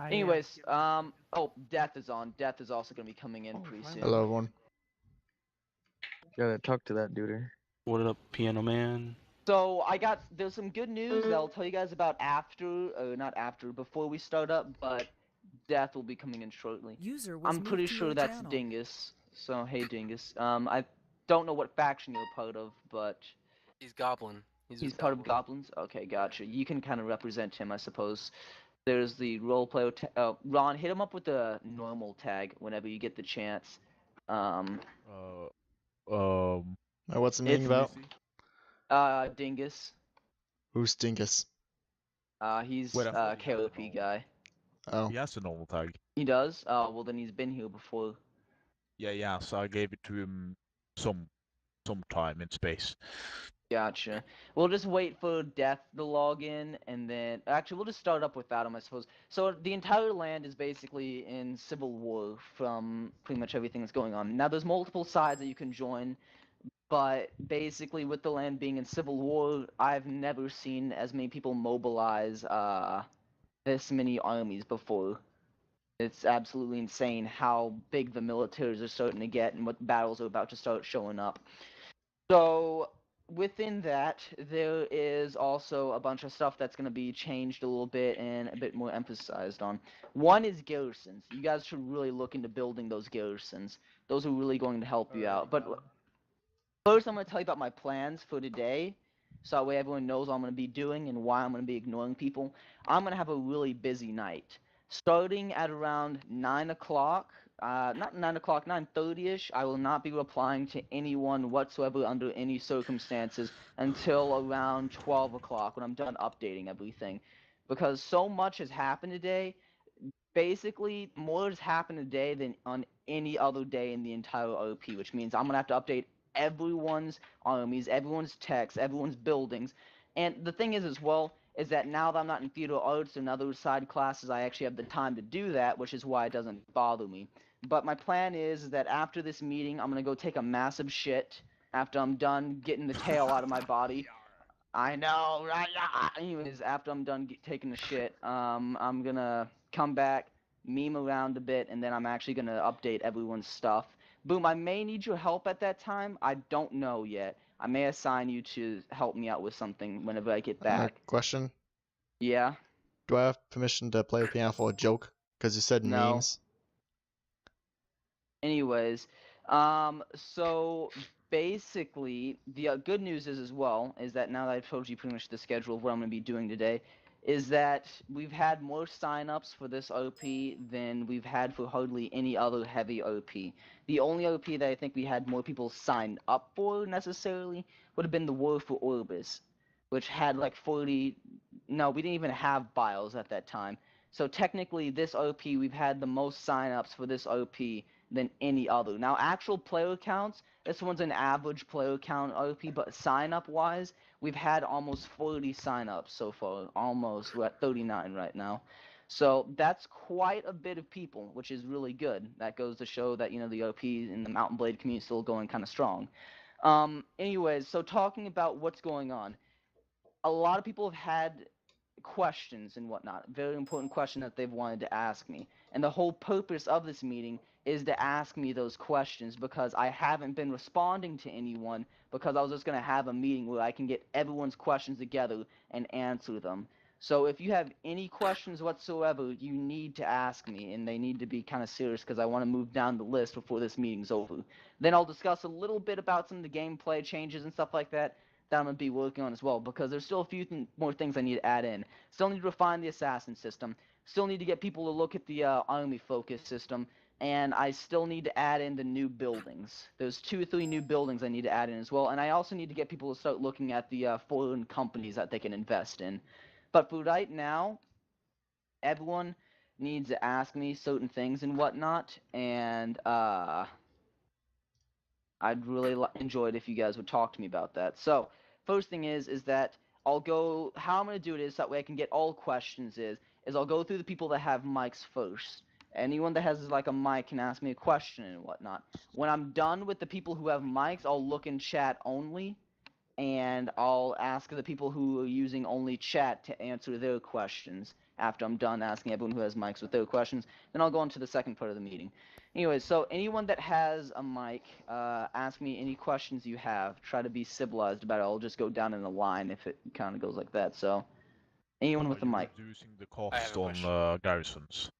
Anyways, oh, Death is on. Death is also gonna be coming in pretty soon. Hello, everyone. Gotta talk to that dude. What up, Piano Man? So there's some good news that I'll tell you guys about not after, before we start up, but Death will be coming in shortly. User was I'm moved pretty to sure your that's channel. Dingus. So hey Dingus. I don't know what faction you're part of, but He's Goblin. he's part of Goblins? Okay, gotcha. You can kind of represent him, I suppose. There's the roleplay. Ron, hit him up with the normal tag whenever you get the chance. What's the meeting about? Dingus. Who's Dingus? He's Wait, I thought he had a KOP guy. Oh. He has a normal tag. He does? Oh, well then he's been here before. Yeah. So I gave it to him some time in space. Gotcha. We'll just wait for Death to log in, and then actually we'll just start up without him, I suppose. So the entire land is basically in civil war from pretty much everything that's going on. Now there's multiple sides that you can join, but basically with the land being in civil war, I've never seen as many people mobilize this many armies before. It's absolutely insane how big the militaries are starting to get and what battles are about to start showing up. So within that, there is also a bunch of stuff that's going to be changed a little bit and a bit more emphasized on. One is garrisons. You guys should really look into building those garrisons. Those are really going to help you out. But first, I'm going to tell you about my plans for today, so that way everyone knows what I'm going to be doing and why I'm going to be ignoring people. I'm going to have a really busy night. Starting at around 9 o'clock, not 9 o'clock, 9:30ish, I will not be replying to anyone whatsoever under any circumstances until around 12 o'clock when I'm done updating everything. Because so much has happened today, basically more has happened today than on any other day in the entire OP, which means I'm going to have to update everyone's armies, everyone's techs, everyone's buildings. And the thing is as well, is that now that I'm not in theater arts and other side classes, I actually have the time to do that, which is why it doesn't bother me. But my plan is that after this meeting, I'm going to go take a massive shit after I'm done getting the tail out of my body. I know, right? Anyways, after I'm done taking the shit, I'm going to come back, meme around a bit, and then I'm actually going to update everyone's stuff. Boom, I may need your help at that time. I don't know yet. I may assign you to help me out with something whenever I get back. Question. Yeah? Do I have permission to play with piano for a joke? Because you said No. memes. Anyways, so basically, the good news is as well, is that now that I've told you pretty much the schedule of what I'm going to be doing today, is that we've had more sign-ups for this OP than we've had for hardly any other heavy OP. The only OP that I think we had more people sign up for, necessarily, would have been the War for Orbis, which had like 40... No, we didn't even have bios at that time. So technically, this OP, we've had the most sign-ups for this OP than any other. Now, actual player counts, this one's an average player count OP, but sign-up-wise, we've had almost 40 sign-ups so far. Almost. We're at 39 right now. So that's quite a bit of people, which is really good. That goes to show that, you know, the OP and the Mountain Blade community is still going kind of strong. Anyways, so talking about what's going on. A lot of people have had questions and whatnot. Very important question that they've wanted to ask me. And the whole purpose of this meeting is to ask me those questions because I haven't been responding to anyone because I was just going to have a meeting where I can get everyone's questions together and answer them. So if you have any questions whatsoever, you need to ask me, and they need to be kind of serious because I want to move down the list before this meeting's over. Then I'll discuss a little bit about some of the gameplay changes and stuff like that I'm going to be working on as well, because there's still a few more things I need to add in. Still need to refine the assassin system. Still need to get people to look at the army focus system. And I still need to add in the new buildings. There's 2 or 3 new buildings I need to add in as well. And I also need to get people to start looking at the foreign companies that they can invest in. But for right now, everyone needs to ask me certain things and whatnot. And I'd really enjoy it if you guys would talk to me about that. So first thing is that I'll go, how I'm going to do it is that way I can get all questions is I'll go through the people that have mics first. Anyone that has like a mic can ask me a question and whatnot. When I'm done with the people who have mics, I'll look in chat only, and I'll ask the people who are using only chat to answer their questions. after I'm done asking everyone who has mics with their questions. Then I'll go on to the second part of the meeting. Anyways, so anyone that has a mic, ask me any questions you have. Try to be civilized about it. I'll just go down in a line if it kind of goes like that. So, anyone with a mic. Reducing the I have cost a on question. garrisons.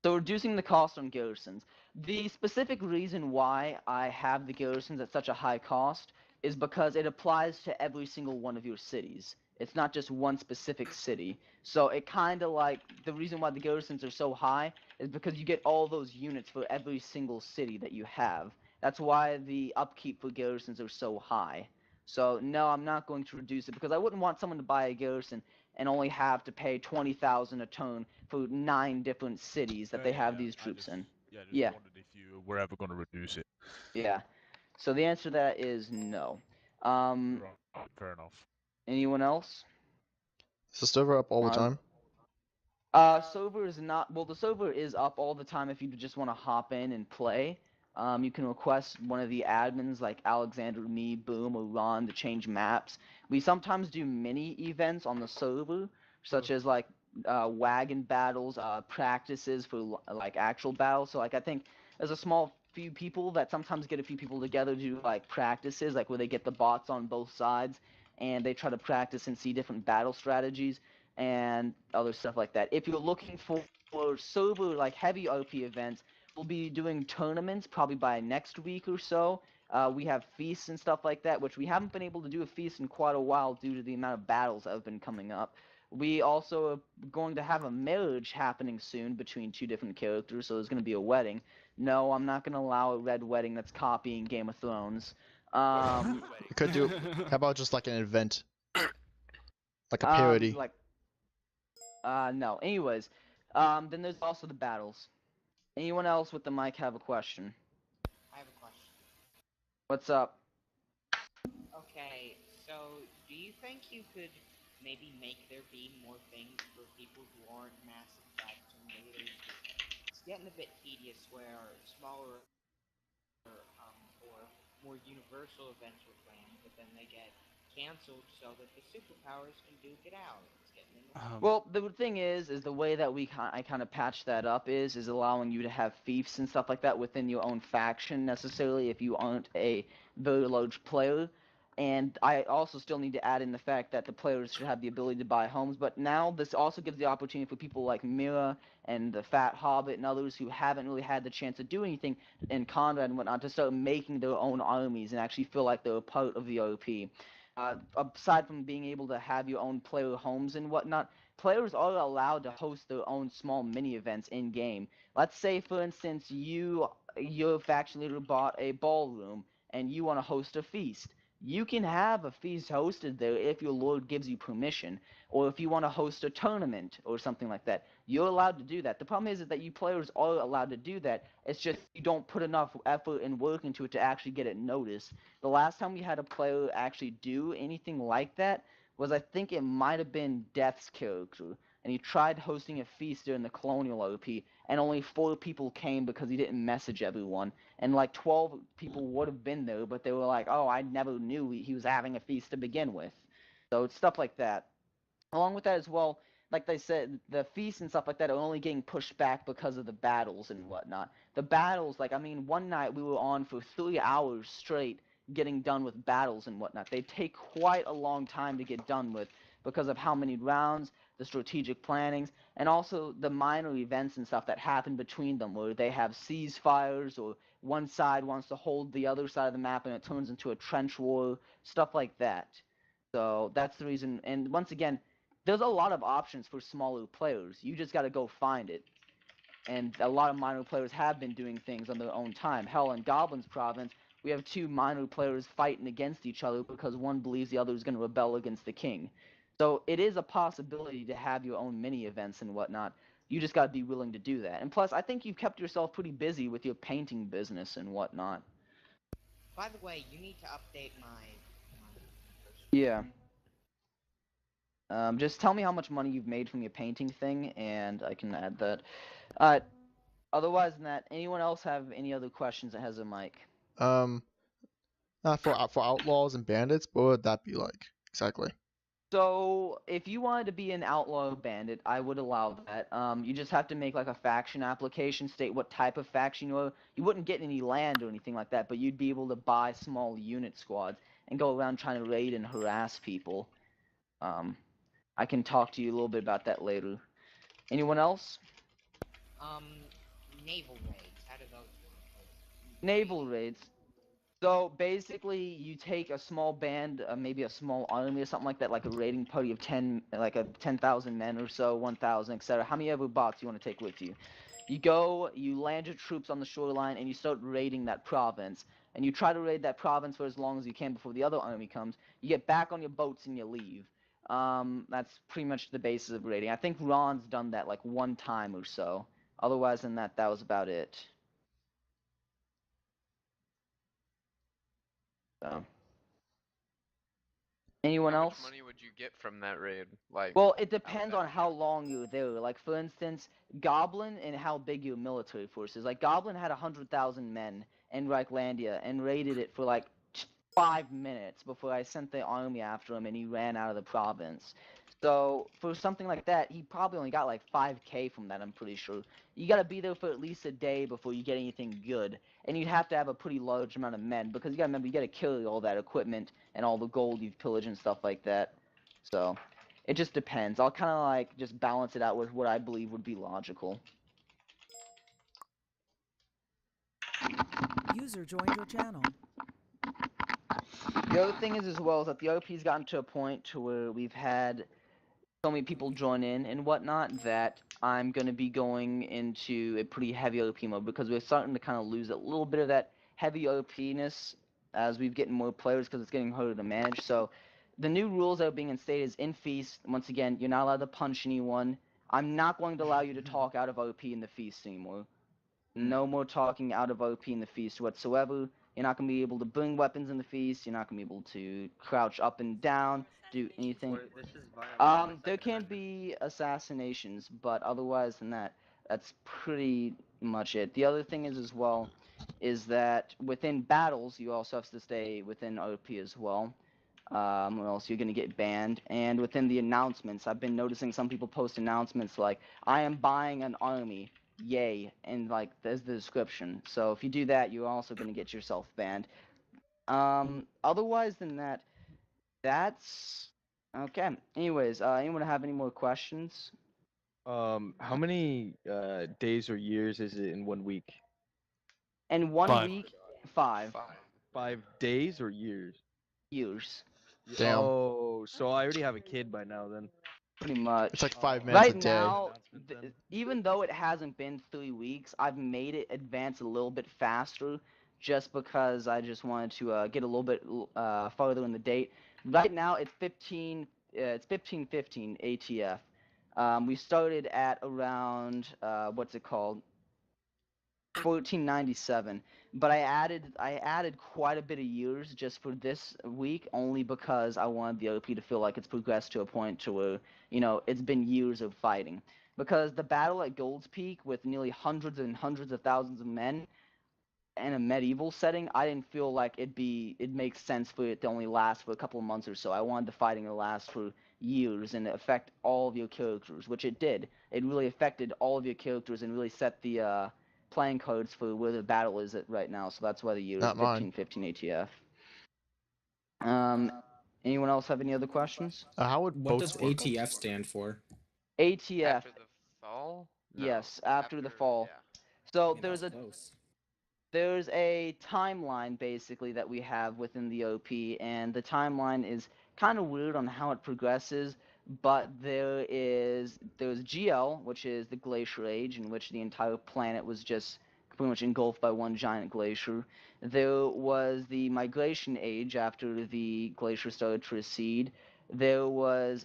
So reducing the cost on garrisons. The specific reason why I have the garrisons at such a high cost is because it applies to every single one of your cities. It's not just one specific city. So it kind of like, the reason why the garrisons are so high is because you get all those units for every single city that you have. That's why the upkeep for garrisons are so high. So no, I'm not going to reduce it because I wouldn't want someone to buy a garrison and only have to pay 20,000 a turn for 9 different cities that they have these troops in. Yeah, just Yeah. wondered if you were ever going to reduce it. Yeah. So the answer to that is no. Right, fair enough. Anyone else? Is the server up all the time? Server is not. Well, the server is up all the time if you just want to hop in and play. You can request one of the admins like Alexander, me, Boom, or Ron to change maps. We sometimes do mini events on the server, such as like wagon battles, practices for like actual battles. So like I think there's a small few people that sometimes get a few people together to do like practices, like where they get the bots on both sides and they try to practice and see different battle strategies and other stuff like that. If you're looking for server like heavy OP events, we'll be doing tournaments probably by next week or so. We have feasts and stuff like that, which we haven't been able to do a feast in quite a while due to the amount of battles that have been coming up. We also are going to have a marriage happening soon between 2 different characters, so there's going to be a wedding. No, I'm not going to allow a red wedding that's copying Game of Thrones. We could do. How about just like an event, like a parody? No. Anyways, then there's also the battles. Anyone else with the mic have a question? I have a question. What's up? Okay, so do you think you could maybe make there be more things for people who aren't Mass Effect invaders? It's getting a bit tedious where smaller or more universal events were planned, but then they get canceled so that the superpowers can duke it out. It's getting annoying. Well, the thing is the way that I kind of patch that up is allowing you to have fiefs and stuff like that within your own faction necessarily if you aren't a very large player. And I also still need to add in the fact that the players should have the ability to buy homes. But now this also gives the opportunity for people like Mira and the Fat Hobbit and others who haven't really had the chance to do anything in Conrad and whatnot to start making their own armies and actually feel like they're a part of the OP. Aside from being able to have your own player homes and whatnot, players are allowed to host their own small mini events in game. Let's say, for instance, your faction leader bought a ballroom and you want to host a feast. You can have a feast hosted there if your lord gives you permission, or if you want to host a tournament or something like that. You're allowed to do that. The problem is that you players are allowed to do that. It's just you don't put enough effort and work into it to actually get it noticed. The last time we had a player actually do anything like that was, I think it might have been Death's character, and he tried hosting a feast during the Colonial OP, and only 4 people came because he didn't message everyone, and like 12 people would have been there, but they were like, oh, I never knew he was having a feast to begin with. So it's stuff like that. Along with that as well, like they said, the feasts and stuff like that are only getting pushed back because of the battles and whatnot. The battles, like, I mean, one night we were on for 3 hours straight getting done with battles and whatnot. They take quite a long time to get done with because of how many rounds, the strategic plannings, and also the minor events and stuff that happen between them where they have ceasefires or one side wants to hold the other side of the map and it turns into a trench war, stuff like that. So that's the reason. And once again, there's a lot of options for smaller players. You just got to go find it. And a lot of minor players have been doing things on their own time. Hell, in Goblin's province, we have 2 minor players fighting against each other because one believes the other is going to rebel against the king. So it is a possibility to have your own mini events and whatnot. You just got to be willing to do that. And plus, I think you've kept yourself pretty busy with your painting business and whatnot. By the way, you need to update my Yeah. Just tell me how much money you've made from your painting thing, and I can add that. Otherwise than that, anyone else have any other questions that has a mic? Not for outlaws and bandits, but what would that be like exactly? So, if you wanted to be an outlaw bandit, I would allow that. You just have to make like a faction application, state what type of faction you are. You wouldn't get any land or anything like that, but you'd be able to buy small unit squads and go around trying to raid and harass people. I can talk to you a little bit about that later. Anyone else? Um, naval raids. How do those work? Naval raids. So basically, you take a small band, maybe a small army or something like that, like a raiding party of 10, like a 10,000 men or so, 1,000, etc. How many ever bots you want to take with you? You go, you land your troops on the shoreline, and you start raiding that province. And you try to raid that province for as long as you can before the other army comes. You get back on your boats and you leave. That's pretty much the basis of raiding. I think Ron's done that like one time or so. Otherwise than that, that was about it. So. Anyone How else? much money would you get from that raid? Like, Well, it would depends that on how long you're there. Like, for instance, Goblin and how big your military force is. Like, Goblin had 100,000 men in Reichlandia and raided it for like 5 minutes before I sent the army after him and he ran out of the province. So, for something like that, he probably only got like 5k from that, I'm pretty sure. You gotta be there for at least a day before you get anything good. And you'd have to have a pretty large amount of men, because you gotta remember, you gotta carry all that equipment and all the gold you've pillaged and stuff like that. So, it just depends. I'll kind of like just balance it out with what I believe would be logical. User joined your channel. The other thing is as well is that the OP's gotten to a point to where we've had so many people join in and whatnot that I'm going to be going into a pretty heavy OP mode, because we're starting to kind of lose a little bit of that heavy OP-ness as we've getting more players, because it's getting harder to manage. So the new rules that are being instated is in Feast, once again, you're not allowed to punch anyone. I'm not going to allow you to talk out of OP in the Feast anymore. No more talking out of OP in the Feast whatsoever. You're not going to be able to bring weapons in the Feast. You're not going to be able to crouch up and down, do anything. There can be assassinations, but otherwise than that, that's pretty much it. The other thing is as well, is that within battles, you also have to stay within OP as well. Or else you're going to get banned. And within the announcements, I've been noticing some people post announcements like, I am buying an army, yay, and like, there's the description. So if you do that, you're also going to get yourself banned. Otherwise than that, that's... Okay. Anyways, anyone have any more questions? How many days or years is it in 1 week? In 1 5. week, 5 5 days or years? years, Damn. Oh, so I already have a kid by now then. pretty much. It's like 5 minutes a Right day. now, Announcement then. even though it hasn't been 3 weeks, I've made it advance a little bit faster, just because I just wanted to get a little bit farther in the date. Right now, it's 15:15 ATF. We started at around what's it called? 1497, but I added quite a bit of years just for this week, only because I wanted the OP to feel like it's progressed to a point to where, you know, it's been years of fighting. Because the battle at Gold's Peak with nearly hundreds and hundreds of thousands of men in a medieval setting, I didn't feel like it makes sense for it to only last for a couple of months or so. I wanted the fighting to last for years and affect all of your characters, which it did. It really affected all of your characters and really set the playing cards for where the battle is at right now. So that's why the year is Not mine. 15:15 ATF. Anyone else have any other questions? How would What boats does work? ATF stand for? ATF. after the fall? No, Yes, after the fall. Yeah. So Yeah, there's that's a close. there's a timeline basically that we have within the OP, and the timeline is kind of weird on how it progresses, but there's GL, which is the Glacier Age, in which the entire planet was just pretty much engulfed by one giant glacier. There was the Migration Age after the glacier started to recede. There was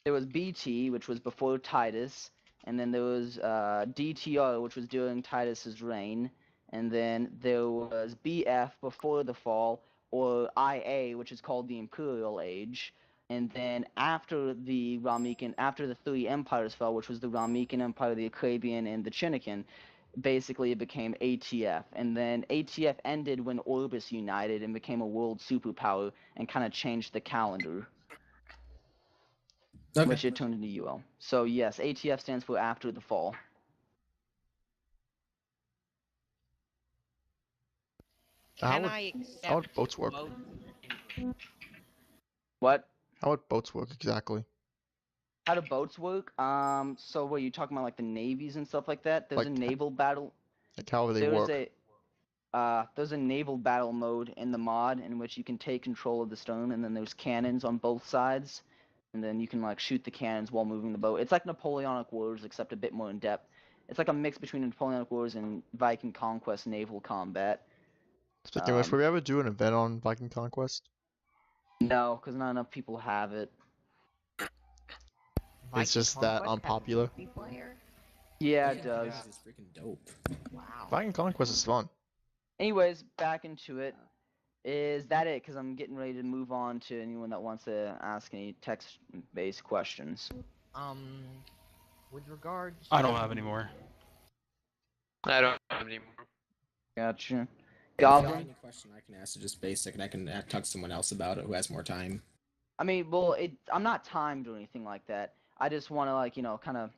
there was BT, which was before Titus, and then there was DTR, which was during Titus's reign, and then there was BF before the fall, or IA, which is called the Imperial Age, and then after the three empires fell, which was the Ramikan Empire, the Akrabian, and the Chinnican, basically it became ATF, and then ATF ended when Orbis united and became a world superpower and kind of changed the calendar, Okay. which it turned into UL. So yes, ATF stands for After the Fall. How Can would- I how would accept boats work? What? How would boats work exactly? How do boats work? So what, you talking about like the navies and stuff like that? There's Like, a naval battle. Like how would they There's work? there's a naval battle mode in the mod in which you can take control of the stern, and then there's cannons on both sides, and then you can like shoot the cannons while moving the boat. It's like Napoleonic Wars, except a bit more in depth. It's like a mix between Napoleonic Wars and Viking Conquest naval combat. Speaking of which, will we ever do an event on Viking Conquest? No, because not enough people have it. It's just that unpopular. Yeah, it Viking does. Conquest is freaking dope. Wow. Viking Conquest is fun. Anyways, back into it. Is that it? Because I'm getting ready to move on to anyone that wants to ask any text-based questions. With regards. I don't have any more. I don't have any more. Gotcha. If you have Goblin? any question I can ask, just basic, and I can talk to someone else about it who has more time. I mean, well, I'm not timed or anything like that. I just want to, like, kind of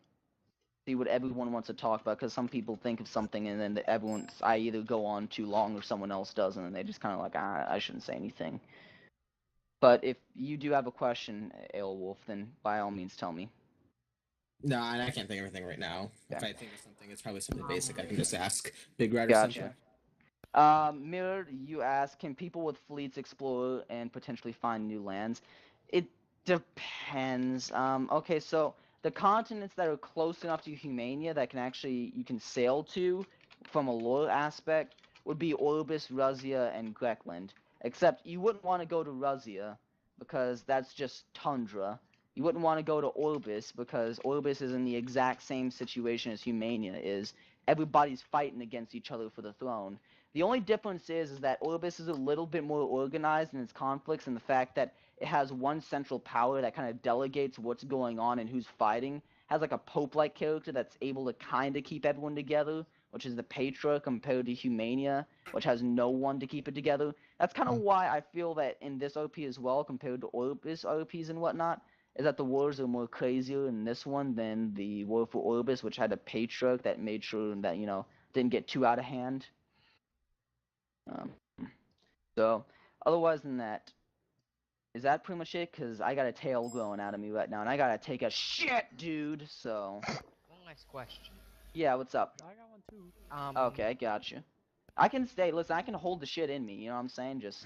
see what everyone wants to talk about, because some people think of something and then I either go on too long or someone else doesn't, and they just kind of like, I shouldn't say anything. But if you do have a question, Aelwolf, then by all means tell me. No, and I can't think of anything right now. If Okay. I think of something, it's probably something basic. I can just ask Big Red or Gotcha. something. Mirrored, you ask, can people with fleets explore and potentially find new lands? It depends. Okay, so the continents that are close enough to Humania that you can sail to from a lore aspect would be Orbis, Ruzia, and Grekland. Except you wouldn't want to go to Ruzia because that's just tundra. You wouldn't want to go to Orbis because Orbis is in the exact same situation as Humania is. Everybody's fighting against each other for the throne. The only difference is that Orbis is a little bit more organized in its conflicts, and the fact that it has one central power that kind of delegates what's going on and who's fighting. Has like a pope-like character that's able to kind of keep everyone together, which is the Patriarch, compared to Humania, which has no one to keep it together. That's kind of why I feel that in this OP as well, compared to Orbis OPs and whatnot, is that the wars are more crazier in this one than the war for Orbis, which had a Patriarch that made sure that, didn't get too out of hand. So, otherwise than that, is that pretty much it? Because I got a tail growing out of me right now, and I gotta take a shit, dude, so... One last question. Yeah, what's up? I got one too. Okay, I got you. I can stay. Listen, I can hold the shit in me, you know what I'm saying? Just...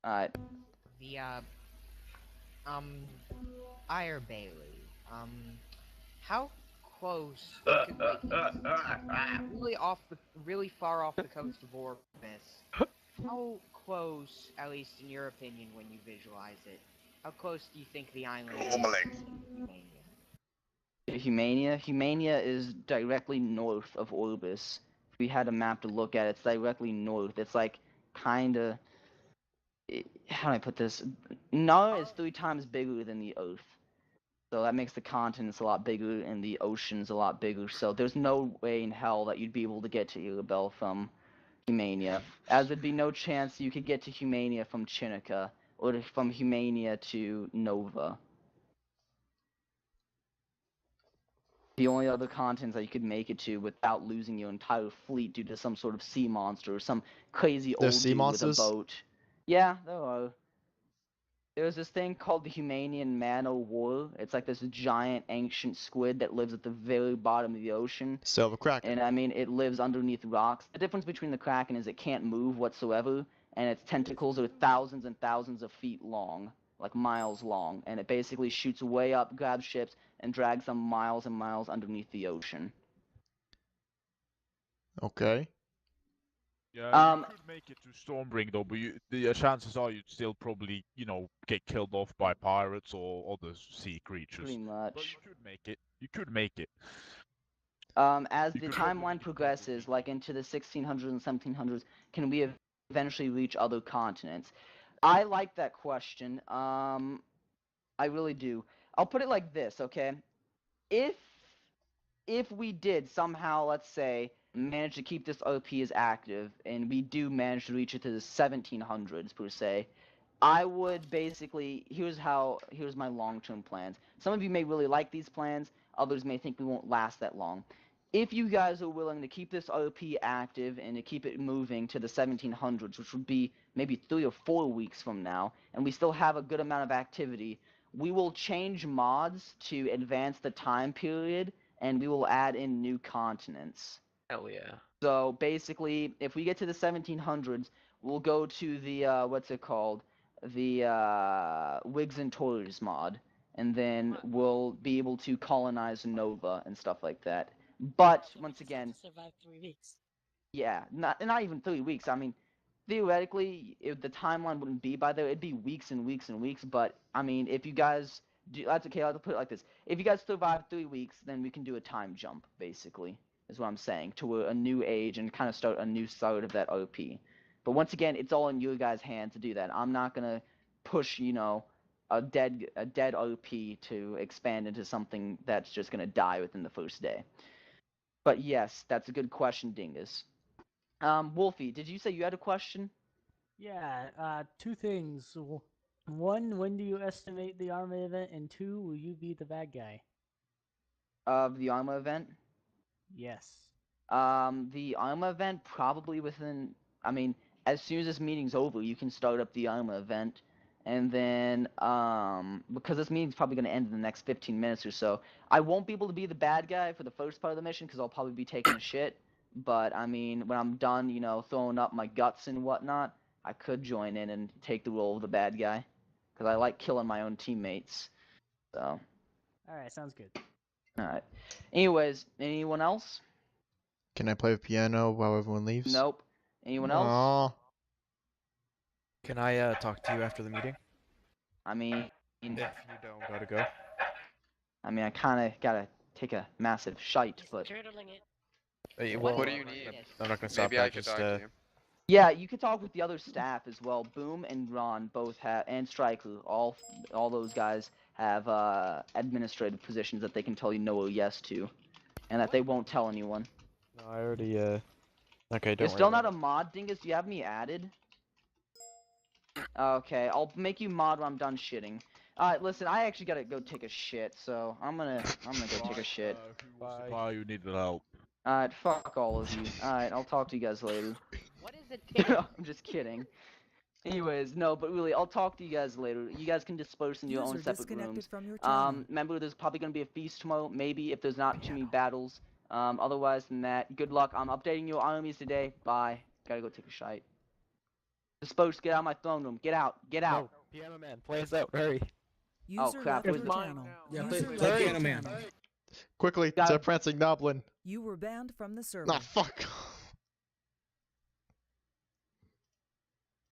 Alright. The, Ire Bailey, how close, really far off the coast of Orbis, how close, at least in your opinion when you visualize it, how close do you think the island is to Humania? Humania is directly north of Orbis. If we had a map to look at, it's directly north. It's like, kinda... How do I put this? Nara is 3 times bigger than the Earth. So that makes the continents a lot bigger and the oceans a lot bigger. So there's no way in hell that you'd be able to get to Irabel from Humania. As there'd be no chance you could get to Humania from Chinica, or from Humania to Nova. The only other continents that you could make it to without losing your entire fleet due to some sort of sea monster or some crazy old There's sea dude monsters? with a boat. Yeah, there are. There's this thing called the Humanian Man-O-War. It's like this giant ancient squid that lives at the very bottom of the ocean. Silver Kraken. And I mean, it lives underneath rocks. The difference between the Kraken is it can't move whatsoever, and its tentacles are thousands and thousands of feet long, like miles long, and it basically shoots way up, grabs ships, and drags them miles and miles underneath the ocean. Okay. Yeah, you could make it to Stormbringer though, but the chances are you'd still probably, get killed off by pirates or other sea creatures. Pretty much. But you could make it. You could make it. As You the could probably timeline make it progresses, like into the 1600s and 1700s, can we eventually reach other continents? I like that question. I really do. I'll put it like this, okay? If if we did somehow, let's say, manage to keep this OP as active, and we do manage to reach it to the 1700s per se, I would basically, here's my long-term plans. Some of you may really like these plans, others may think we won't last that long. If you guys are willing to keep this OP active and to keep it moving to the 1700s, which would be maybe 3 or 4 weeks from now, and we still have a good amount of activity, we will change mods to advance the time period, and we will add in new continents. Hell yeah. So basically, if we get to the 1700s, we'll go to the, what's it called? The Wigs and Tours mod, and then we'll be able to colonize Nova and stuff like that. But once again, survive 3 weeks. yeah, not even 3 weeks. I mean, theoretically, the timeline wouldn't be by there. It'd be weeks and weeks and weeks. But I mean, if you guys do, that's okay. I'll put it like this: if you guys survive 3 weeks, then we can do a time jump. Basically, is what I'm saying, to a new age and kind of start a new start of that OP. But once again, it's all in your guys' hands to do that. I'm not gonna push, a dead OP to expand into something that's just gonna die within the first day. But yes, that's a good question, Dingus. Wolfie, did you say you had a question? Yeah, 2 things. 1, when do you estimate the armor event? And 2, will you be the bad guy? Of the Arma event? Yes. The Arma event probably within, I mean, as soon as this meeting's over, you can start up the Arma event. And then, because this meeting's probably going to end in the next 15 minutes or so, I won't be able to be the bad guy for the first part of the mission because I'll probably be taking a shit. But, I mean, when I'm done, throwing up my guts and whatnot, I could join in and take the role of the bad guy. Because I like killing my own teammates. So. Alright, sounds good. Alright. Anyways, anyone else? Can I play the piano while everyone leaves? Nope. Anyone else? Aw. Can I talk to you after the meeting? I mean, If you don't gotta go. I mean, I kind of gotta take a massive shite, but Turtling it. Hey, What well, do you need? I'm not gonna stop Maybe that. I could Just talk to you. yeah, you could talk with the other staff as well. Boom and Ron both have, and Striker, all those guys have administrative positions that they can tell you no or yes to, and that they won't tell anyone. No, I already Okay, don't You're worry still about not a mod, Dingus. Do you have me added? Okay, I'll make you mod when I'm done shitting. Alright, listen, I actually gotta go take a shit, so I'm gonna go take a shit. Why you need help? Alright, fuck all of you. Alright, I'll talk to you guys later. What is it? I'm just kidding. Anyways, no, but really, I'll talk to you guys later. You guys can disperse in your own separate rooms. Remember, there's probably gonna be a feast tomorrow, maybe, if there's not too many battles. Otherwise than that, good luck. I'm updating your armies today. Bye. Gotta go take a shite. Disperse, get out of my throne room. Get out. Get out. No, Piano Man, play us out, hurry. Oh, crap. Where's the... Yeah, play Piano Man. Quickly, Got to it. Prancing Noblin. You were banned from the server. Nah, fuck.